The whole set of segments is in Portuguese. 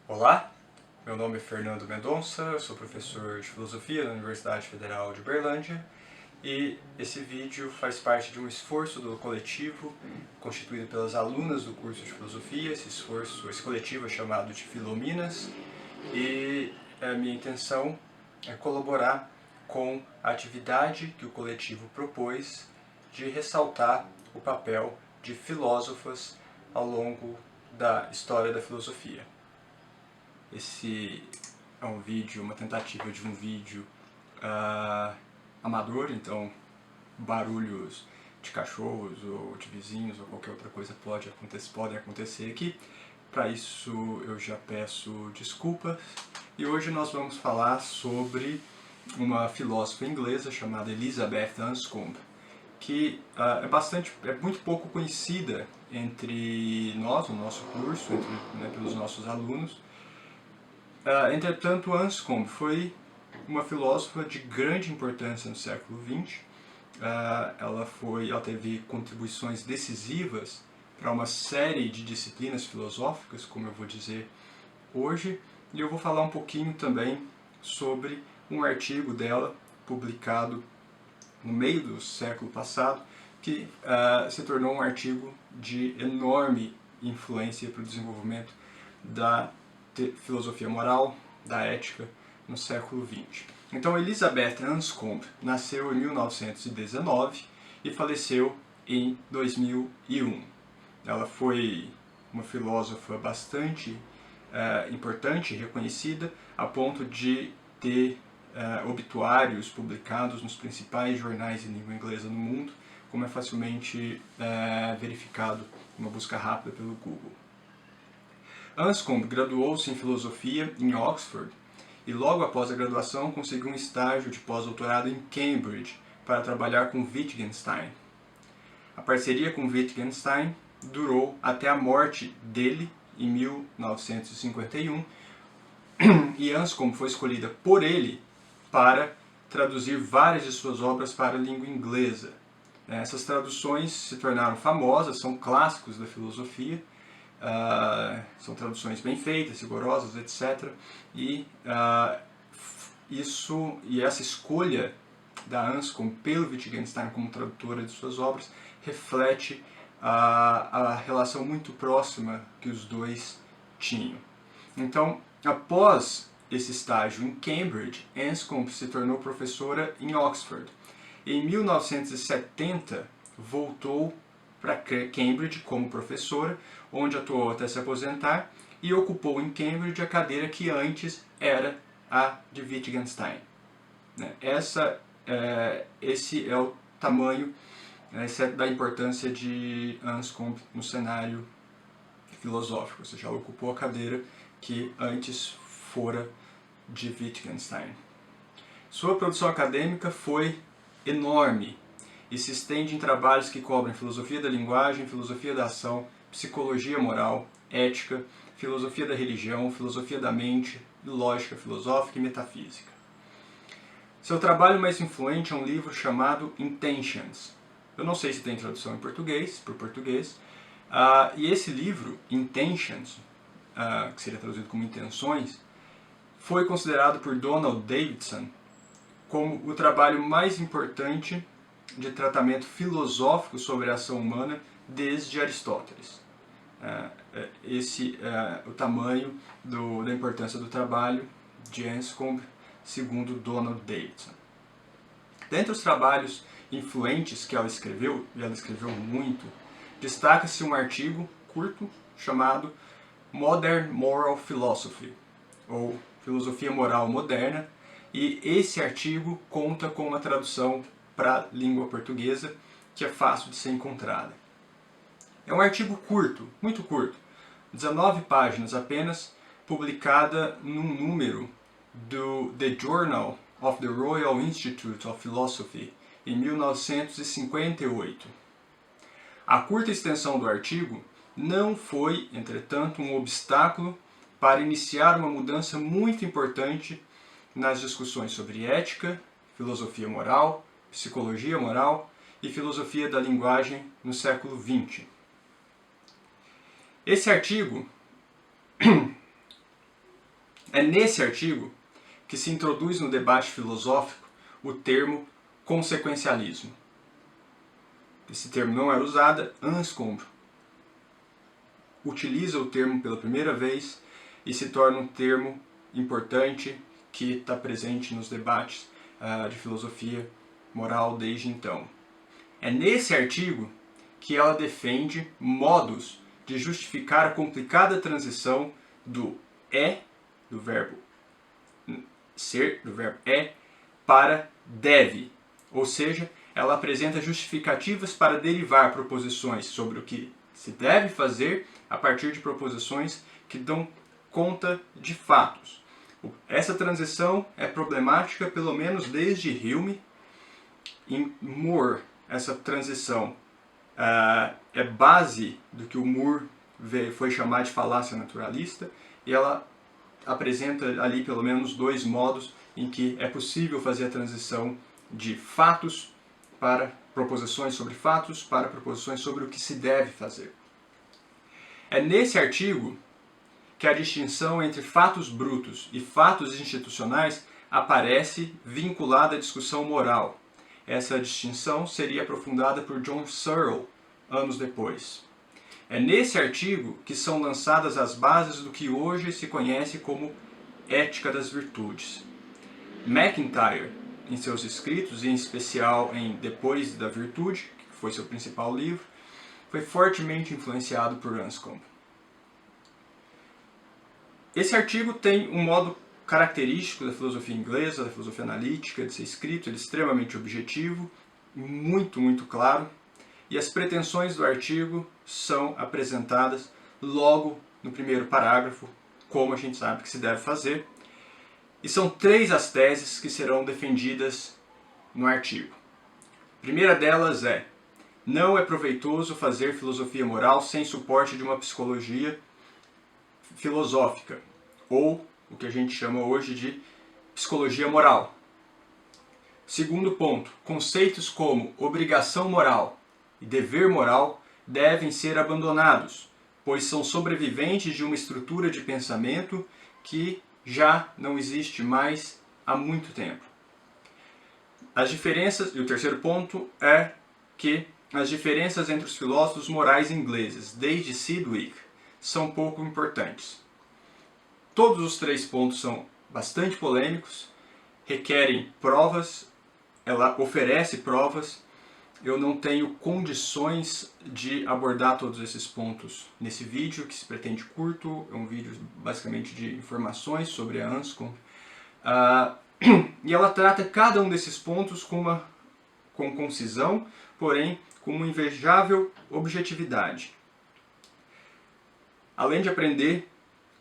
Olá, meu nome é Fernando Mendonça, eu sou professor de Filosofia na Universidade Federal de Uberlândia e esse vídeo faz parte de um esforço do coletivo constituído pelas alunas do curso de Filosofia. Esse coletivo é chamado de Filominas e a minha intenção é colaborar com a atividade que o coletivo propôs de ressaltar o papel de filósofas ao longo da história da filosofia. Esse é um vídeo, uma tentativa de um vídeo amador, então barulhos de cachorros ou de vizinhos ou qualquer outra coisa podem acontecer aqui. Para isso eu já peço desculpas. E hoje nós vamos falar sobre uma filósofa inglesa chamada Elizabeth Anscombe, que é muito pouco conhecida entre nós, no nosso curso, pelos nossos alunos. Entretanto, Anscombe foi uma filósofa de grande importância no século XX. Ela teve contribuições decisivas para uma série de disciplinas filosóficas, como eu vou dizer hoje, e eu vou falar um pouquinho também sobre um artigo dela publicado no meio do século passado, que se tornou um artigo de enorme influência para o desenvolvimento da filosofia moral, da ética, no século XX. Então, Elizabeth Anscombe nasceu em 1919 e faleceu em 2001. Ela foi uma filósofa bastante importante e reconhecida, a ponto de ter obituários publicados nos principais jornais em língua inglesa no mundo, como é facilmente verificado numa busca rápida pelo Google. Anscombe graduou-se em filosofia em Oxford e logo após a graduação conseguiu um estágio de pós-doutorado em Cambridge para trabalhar com Wittgenstein. A parceria com Wittgenstein durou até a morte dele em 1951 e Anscombe foi escolhida por ele para traduzir várias de suas obras para a língua inglesa. Essas traduções se tornaram famosas, são clássicos da filosofia. São traduções bem feitas, rigorosas, etc. E essa escolha da Anscombe pelo Wittgenstein como tradutora de suas obras reflete a relação muito próxima que os dois tinham. Então, após esse estágio em Cambridge, Anscombe se tornou professora em Oxford. Em 1970, voltou para Cambridge como professora, onde atuou até se aposentar, e ocupou em Cambridge a cadeira que antes era a de Wittgenstein. Esse é o tamanho da importância de Anscombe no cenário filosófico, ou seja, ela ocupou a cadeira que antes fora de Wittgenstein. Sua produção acadêmica foi enorme e se estende em trabalhos que cobrem filosofia da linguagem, filosofia da ação, psicologia moral, ética, filosofia da religião, filosofia da mente, lógica filosófica e metafísica. Seu trabalho mais influente é um livro chamado Intentions. Eu não sei se tem tradução em português, e esse livro, Intentions, que seria traduzido como Intenções, foi considerado por Donald Davidson como o trabalho mais importante de tratamento filosófico sobre a ação humana desde Aristóteles. Esse é o tamanho da importância do trabalho de Anscombe, segundo Donald Davidson. Dentre os trabalhos influentes que ela escreveu, e ela escreveu muito, destaca-se um artigo curto chamado Modern Moral Philosophy, ou Filosofia Moral Moderna, e esse artigo conta com uma tradução para a língua portuguesa que é fácil de ser encontrada. É um artigo curto, muito curto, 19 páginas apenas, publicada num número do The Journal of the Royal Institute of Philosophy, em 1958. A curta extensão do artigo não foi, entretanto, um obstáculo para iniciar uma mudança muito importante nas discussões sobre ética, filosofia moral, psicologia moral e filosofia da linguagem no século XX. Esse artigo É nesse artigo que se introduz no debate filosófico o termo consequencialismo. Esse termo não era usado, Anscombe utiliza o termo pela primeira vez e se torna um termo importante que está presente nos debates de filosofia moral desde então. É nesse artigo que ela defende modos de justificar a complicada transição do é, do verbo ser, do verbo é, para deve. Ou seja, ela apresenta justificativas para derivar proposições sobre o que se deve fazer a partir de proposições que dão conta de fatos. Essa transição é problemática pelo menos desde Hume. Em Moore, essa transição é base do que o Moore foi chamar de falácia naturalista, e ela apresenta ali pelo menos dois modos em que é possível fazer a transição de fatos para proposições sobre fatos, para proposições sobre o que se deve fazer. É nesse artigo que a distinção entre fatos brutos e fatos institucionais aparece vinculada à discussão moral. Essa distinção seria aprofundada por John Searle anos depois. É nesse artigo que são lançadas as bases do que hoje se conhece como ética das virtudes. MacIntyre, em seus escritos, e em especial em Depois da Virtude, que foi seu principal livro, foi fortemente influenciado por Anscombe. Esse artigo tem um modo característico da filosofia inglesa, da filosofia analítica, de ser escrito, ele é extremamente objetivo, muito claro, e as pretensões do artigo são apresentadas logo no primeiro parágrafo, como a gente sabe que se deve fazer. E são três as teses que serão defendidas no artigo. A primeira delas é: não é proveitoso fazer filosofia moral sem suporte de uma psicologia filosófica, ou o que a gente chama hoje de psicologia moral. Segundo ponto, conceitos como obrigação moral e dever moral devem ser abandonados, pois são sobreviventes de uma estrutura de pensamento que já não existe mais há muito tempo. As diferenças, e o terceiro ponto é que as diferenças entre os filósofos morais ingleses, desde Sidgwick, são pouco importantes. Todos os três pontos são bastante polêmicos, requerem provas, ela oferece provas. Eu não tenho condições de abordar todos esses pontos nesse vídeo, que se pretende curto, é um vídeo basicamente de informações sobre a Anscombe. E ela trata cada um desses pontos com concisão, porém com uma invejável objetividade. Além de aprender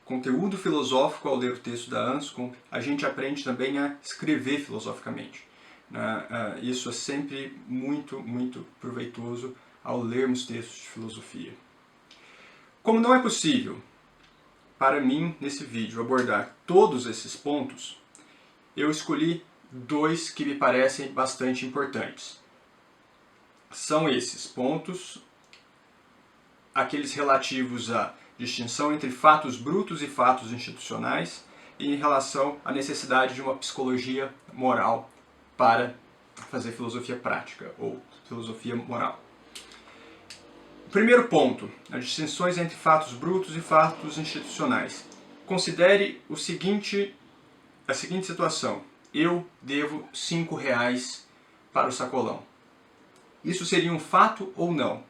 conteúdo filosófico ao ler o texto da Anscombe, a gente aprende também a escrever filosoficamente. Isso é sempre muito proveitoso ao lermos textos de filosofia. Como não é possível, para mim, nesse vídeo, abordar todos esses pontos, eu escolhi dois que me parecem bastante importantes. São esses pontos, aqueles relativos à distinção entre fatos brutos e fatos institucionais, e em relação à necessidade de uma psicologia moral para fazer filosofia prática, ou filosofia moral. Primeiro ponto, as distinções entre fatos brutos e fatos institucionais. Considere a seguinte situação: eu devo R$5 para o sacolão. Isso seria um fato ou não?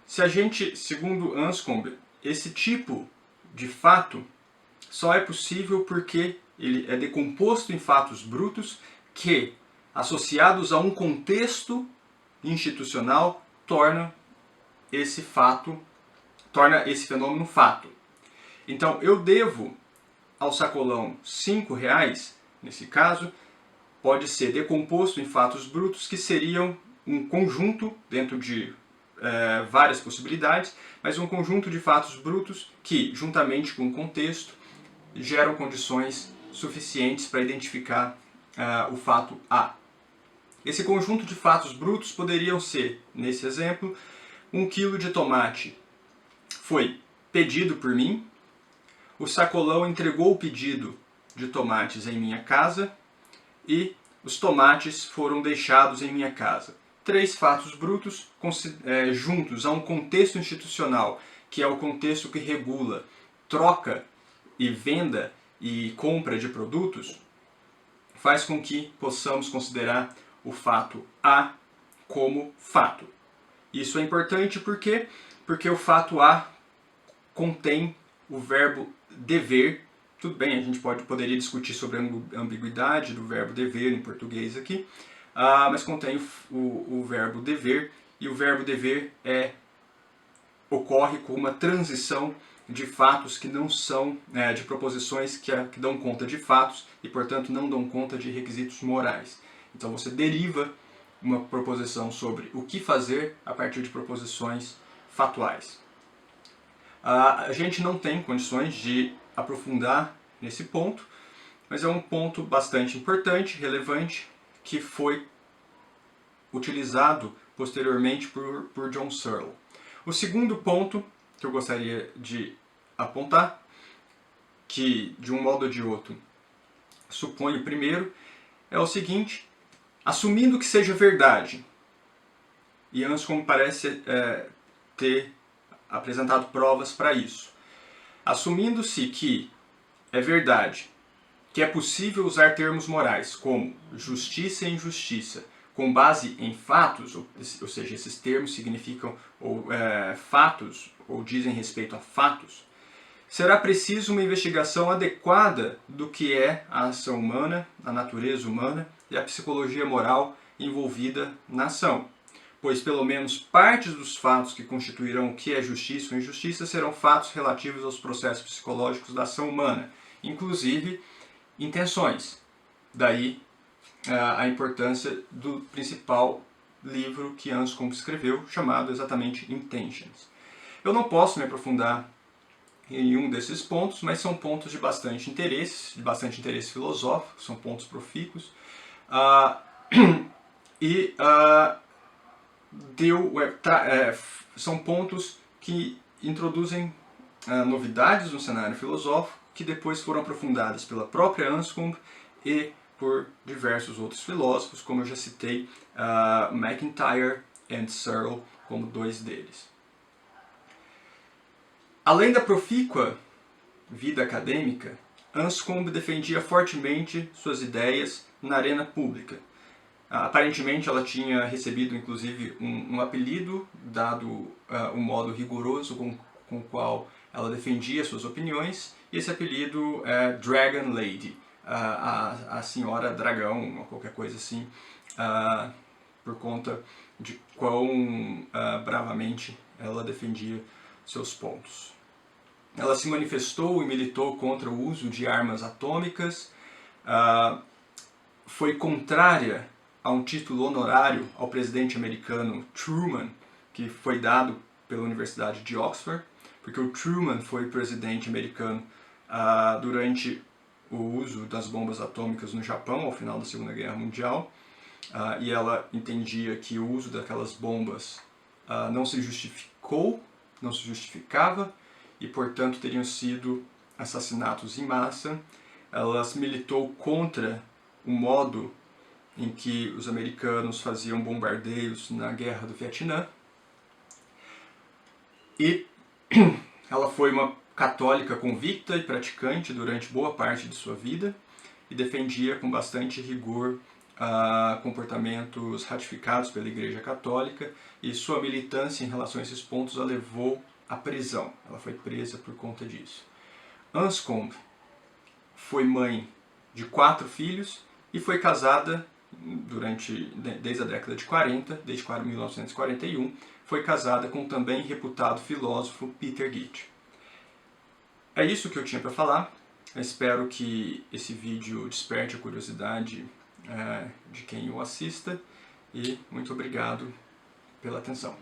Se a gente, segundo Anscombe, esse tipo de fato só é possível porque ele é decomposto em fatos brutos que, associados a um contexto institucional, torna esse fenômeno fato. Então, eu devo ao sacolão R$5, nesse caso, pode ser decomposto em fatos brutos que seriam um conjunto dentro de várias possibilidades, mas um conjunto de fatos brutos que, juntamente com o contexto, geram condições suficientes para identificar o fato A. Esse conjunto de fatos brutos poderiam ser, nesse exemplo, 1 quilo de tomate foi pedido por mim, o sacolão entregou o pedido de tomates em minha casa e os tomates foram deixados em minha casa. 3 fatos brutos juntos a um contexto institucional, que é o contexto que regula troca e venda e compra de produtos, faz com que possamos considerar o fato A como fato. Isso é importante porque o fato A contém o verbo dever. Tudo bem, a gente poderia discutir sobre a ambiguidade do verbo dever em português aqui, mas contém o verbo dever, e o verbo dever ocorre com uma transição de fatos que não são, de proposições que dão conta de fatos e, portanto, não dão conta de requisitos morais. Então você deriva uma proposição sobre o que fazer a partir de proposições fatuais. A gente não tem condições de aprofundar nesse ponto, mas é um ponto bastante importante, relevante, que foi utilizado posteriormente por John Searle. O segundo ponto que eu gostaria de apontar, que de um modo ou de outro supõe o primeiro, é o seguinte: assumindo que seja verdade, e Anscombe parece ter apresentado provas para isso, assumindo-se que é verdade que é possível usar termos morais como justiça e injustiça com base em fatos, ou seja, esses termos significam fatos ou dizem respeito a fatos, será preciso uma investigação adequada do que é a ação humana, a natureza humana e a psicologia moral envolvida na ação, pois pelo menos partes dos fatos que constituirão o que é justiça ou injustiça serão fatos relativos aos processos psicológicos da ação humana, inclusive intenções. Daí a importância do principal livro que Anscombe escreveu, chamado exatamente Intentions. Eu não posso me aprofundar em nenhum desses pontos, mas são pontos de bastante interesse filosófico, são pontos profícuos, são pontos que introduzem novidades no cenário filosófico que depois foram aprofundadas pela própria Anscombe e por diversos outros filósofos, como eu já citei, MacIntyre e Searle como 2 deles. Além da profícua vida acadêmica, Anscombe defendia fortemente suas ideias na arena pública. Aparentemente ela tinha recebido inclusive um apelido, dado o modo rigoroso com o qual ela defendia suas opiniões, e esse apelido é Dragon Lady, a senhora dragão, ou qualquer coisa assim, por conta de quão bravamente ela defendia seus pontos. Ela se manifestou e militou contra o uso de armas atômicas, foi contrária a um título honorário ao presidente americano Truman, que foi dado pela Universidade de Oxford, porque o Truman foi presidente americano durante o uso das bombas atômicas no Japão, ao final da Segunda Guerra Mundial, e ela entendia que o uso daquelas bombas não se justificava, e portanto teriam sido assassinatos em massa. Ela militou contra o modo em que os americanos faziam bombardeios na Guerra do Vietnã, e ela foi uma católica convicta e praticante durante boa parte de sua vida e defendia com bastante rigor comportamentos ratificados pela Igreja Católica, e sua militância em relação a esses pontos a levou à prisão. Ela foi presa por conta disso. Anscombe foi mãe de 4 filhos e foi casada desde a década de 40, desde 1941, foi casada com o também reputado filósofo Peter Gitt. É isso que eu tinha para falar. Eu espero que esse vídeo desperte a curiosidade de quem o assista, e muito obrigado pela atenção.